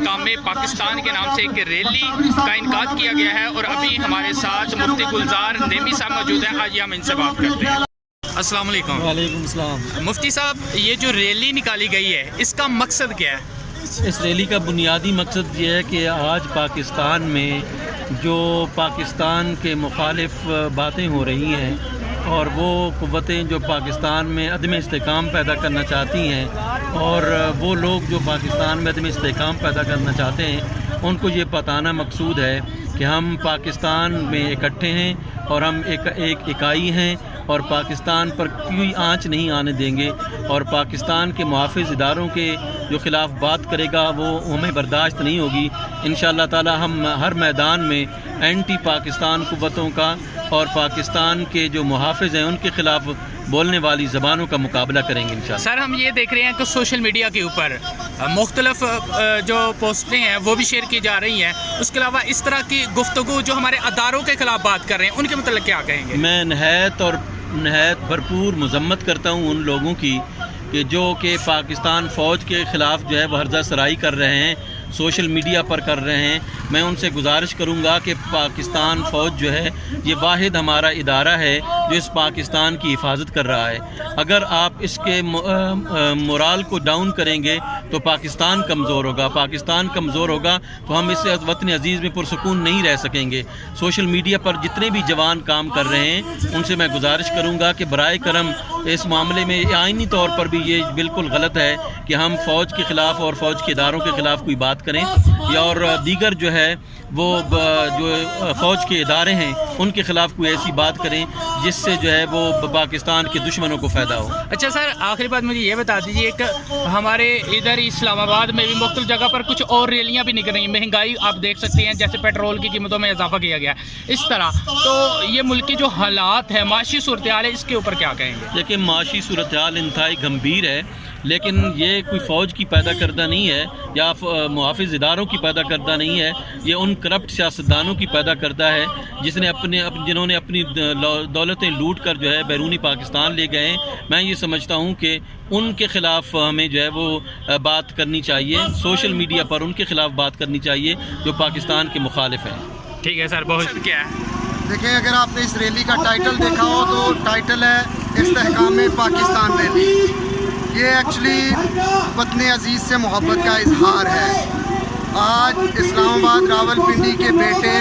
استحکام پاکستان کے نام سے ایک ریلی کا انعقاد کیا گیا ہے، اور ابھی ہمارے ساتھ مفتی گلزار نعیمی صاحب موجود ہیں. آج ہم ان سے بات کرتے ہیں. السلام علیکم. وعلیکم السلام. مفتی صاحب، یہ جو ریلی نکالی گئی ہے اس کا مقصد کیا ہے؟ اس ریلی کا بنیادی مقصد یہ ہے کہ آج پاکستان میں جو پاکستان کے مخالف باتیں ہو رہی ہیں اور وہ قوتیں جو پاکستان میں عدم استحکام پیدا کرنا چاہتی ہیں، اور وہ لوگ جو پاکستان میں عدم استحکام پیدا کرنا چاہتے ہیں، ان کو یہ بتانا مقصود ہے کہ ہم پاکستان میں اکٹھے ہیں اور ہم ایک اکائی ہیں، اور پاکستان پر کوئی آنچ نہیں آنے دیں گے، اور پاکستان کے محافظ اداروں کے جو خلاف بات کرے گا وہ ہمیں برداشت نہیں ہوگی. انشاءاللہ تعالی ہم ہر میدان میں اینٹی پاکستان قوتوں کا اور پاکستان کے جو محافظ ہیں ان کے خلاف بولنے والی زبانوں کا مقابلہ کریں گے انشاءاللہ. سر، ہم یہ دیکھ رہے ہیں کہ سوشل میڈیا کے اوپر مختلف جو پوسٹیں ہیں وہ بھی شیئر کی جا رہی ہیں. اس کے علاوہ اس طرح کی گفتگو جو ہمارے اداروں کے خلاف بات کر رہے ہیں ان کے متعلق کیا کہیں گے؟ میں نہایت بھرپور مذمت کرتا ہوں ان لوگوں کی کہ پاکستان فوج کے خلاف جو ہے وہ ہرزہ سرائی کر رہے ہیں، سوشل میڈیا پر کر رہے ہیں. میں ان سے گزارش کروں گا کہ پاکستان فوج جو ہے یہ واحد ہمارا ادارہ ہے جو اس پاکستان کی حفاظت کر رہا ہے. اگر آپ اس کے مورال کو ڈاؤن کریں گے تو پاکستان کمزور ہوگا. پاکستان کمزور ہوگا تو ہم اس وطن عزیز میں پرسکون نہیں رہ سکیں گے. سوشل میڈیا پر جتنے بھی جوان کام کر رہے ہیں ان سے میں گزارش کروں گا کہ برائے کرم اس معاملے میں آئینی طور پر بھی یہ بالکل غلط ہے کہ ہم فوج کے خلاف اور فوج کے اداروں کے خلاف کوئی بات کریں، یا اور دیگر جو ہے وہ جو فوج کے ادارے ہیں ان کے خلاف کوئی ایسی بات کریں جس سے جو ہے وہ پاکستان کے دشمنوں کو فائدہ ہو. اچھا سر، آخری بات مجھے یہ بتا دیجیے کہ ہمارے ادھر اسلام آباد میں بھی مختلف جگہ پر کچھ اور ریلیاں بھی نکل رہی ہیں. مہنگائی آپ دیکھ سکتے ہیں، جیسے پیٹرول کی قیمتوں میں اضافہ کیا گیا اس طرح. تو یہ ملک کی جو حالات ہے، معاشی صورتحال ہے، اس کے اوپر کیا کہیں گے؟ دیکھیں، معاشی صورتحال انتہائی گمبھیر ہے، لیکن یہ کوئی فوج کی پیدا کردہ نہیں ہے یا محافظ اداروں کی پیدا کردہ نہیں ہے. یہ ان کرپٹ سیاستدانوں کی پیدا کردہ ہے جنہوں نے اپنی دولتیں لوٹ کر جو ہے بیرونی پاکستان لے گئے ہیں. میں یہ سمجھتا ہوں کہ ان کے خلاف ہمیں جو ہے وہ بات کرنی چاہیے، سوشل میڈیا پر ان کے خلاف بات کرنی چاہیے جو پاکستان کے مخالف ہیں. ٹھیک ہے سر، بہت کیا ہے. دیکھیں، اگر آپ نے اس ریلی کا ٹائٹل دیکھا ہو تو ٹائٹل ہے استحکام پاکستان ریلی. یہ ایکچولی وطن عزیز سے محبت کا اظہار ہے. آج اسلام آباد راولپنڈی کے بیٹے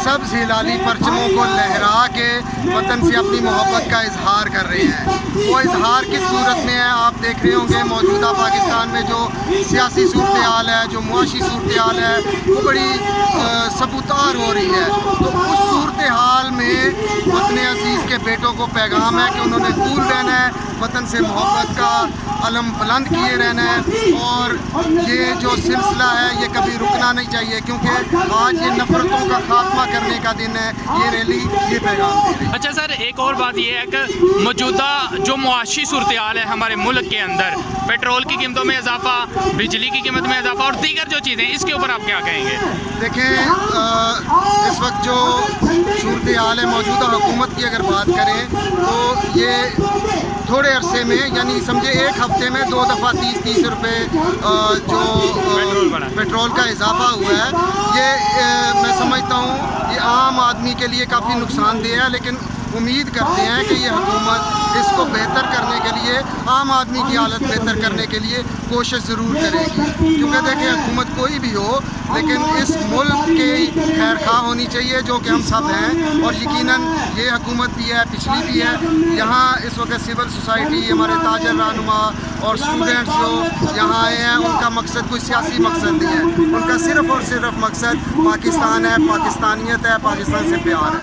سبز ہلالی پرچموں کو لہرا کے وطن سے اپنی محبت کا اظہار کر رہے ہیں. وہ اظہار کس صورت میں ہے؟ آپ دیکھ رہے ہوں گے موجودہ پاکستان میں جو سیاسی صورتحال ہے، جو معاشی صورتحال ہے، وہ بڑی سبوتار ہو رہی ہے. تو اس صورتحال میں وطن عزیز کے بیٹوں کو پیغام ہے کہ انہوں نے دور رہنا ہے، وطن سے محبت کا علم بلند کیے رہنا ہے، اور یہ جو سلسلہ ہے یہ کبھی رکنا نہیں چاہیے، کیونکہ آج یہ نفرتوں کا خاتمہ کرنے کا دن ہے. یہ ریلی یہ پیغام دے رہی ہے. اچھا سر، ایک اور بات یہ ہے کہ موجودہ جو معاشی صورتحال ہے ہمارے ملک کے اندر، پیٹرول کی قیمتوں میں اضافہ، بجلی کی قیمت میں اضافہ اور دیگر جو چیزیں، اس کے اوپر آپ کیا کہیں گے؟ دیکھیں، اس وقت جو صورتحال ہے موجودہ حکومت کی اگر بات کریں تو یہ تھوڑے عرصے میں، یعنی سمجھے ایک ہفتے میں 2 دفعہ 30 روپے جو پیٹرول کا اضافہ ہوا ہے، یہ میں سمجھتا ہوں یہ عام آدمی کے لیے کافی نقصان دہ ہے. لیکن امید کرتے ہیں کہ یہ حکومت اس کو بہتر کرنے کے لیے، عام آدمی کی حالت بہتر کرنے کے لیے کوشش ضرور کرے گی. کیونکہ دیکھیں، حکومت کوئی بھی ہو لیکن اس ملک کی خیر خواہ ہونی چاہیے، جو کہ ہم سب ہیں. اور یقیناً یہ حکومت بھی ہے، پچھلی بھی ہے. یہاں اس وقت سول سوسائٹی، ہمارے تاجر رہنما اور اسٹوڈنٹس جو یہاں آئے ہیں، ان کا مقصد کوئی سیاسی مقصد نہیں ہے. ان کا صرف اور صرف مقصد پاکستان ہے، پاکستانیت ہے، پاکستان سے پیار ہے.